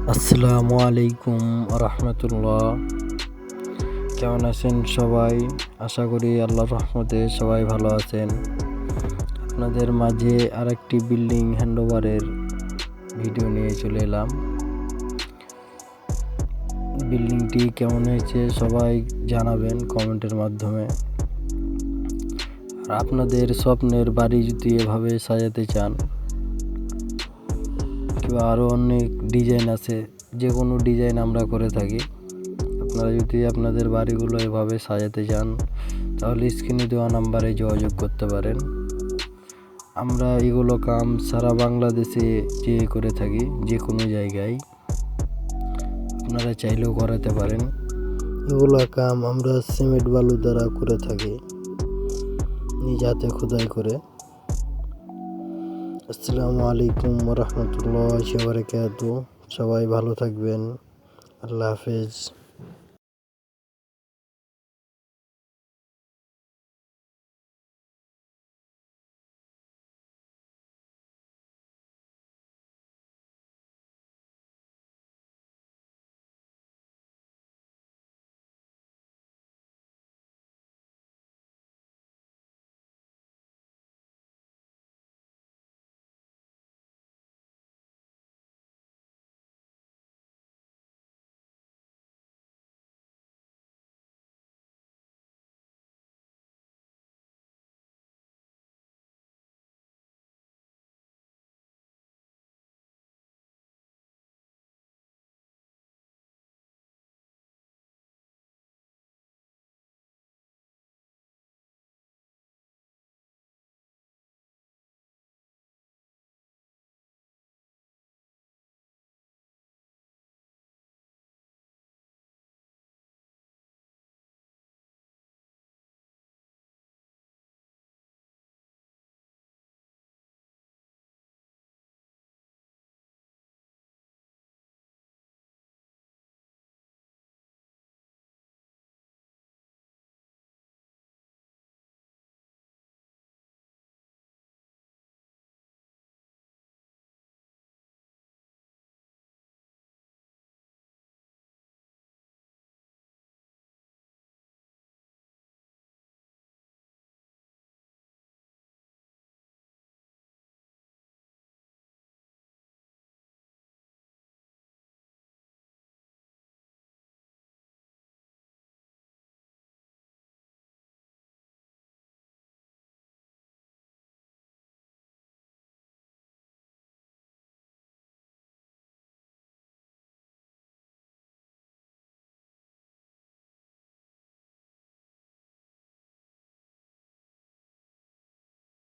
আসসালামু আলাইকুম রহমতুল্লাহ। কেমন আছেন সবাই? আশা করি আল্লাহর রহমতে সবাই ভালো আছেন। আপনাদের মাঝে আরেকটি বিল্ডিং হ্যান্ডওভারের ভিডিও নিয়ে চলে এলাম। বিল্ডিংটি কেমন হয়েছে সবাই জানাবেন কমেন্টের মাধ্যমে। আর আপনাদের স্বপ্নের বাড়ি যদি এভাবে সাজাতে চান, কিংবা আরও অনেক ডিজাইন আছে, যে কোনো ডিজাইন আমরা করে থাকি। আপনারা যদি আপনাদের বাড়িগুলো এভাবে সাজাতে চান তাহলে স্ক্রিনে দেওয়া নাম্বারে যোগাযোগ করতে পারেন। আমরা এগুলো কাম সারা বাংলাদেশে করে থাকি, যে কোনো জায়গায় আপনারা চাইলেও করাতে পারেন। এগুলো কাম আমরা সিমেন্ট বালু দ্বারা করে থাকি, নিজ হাতে খোদাই করে। আসসালামু আলাইকুম রহমতুল্লাহি ওয়া বারাকাতুহু। সবাই ভালো থাকবেন। আল্লাহ হাফেজ।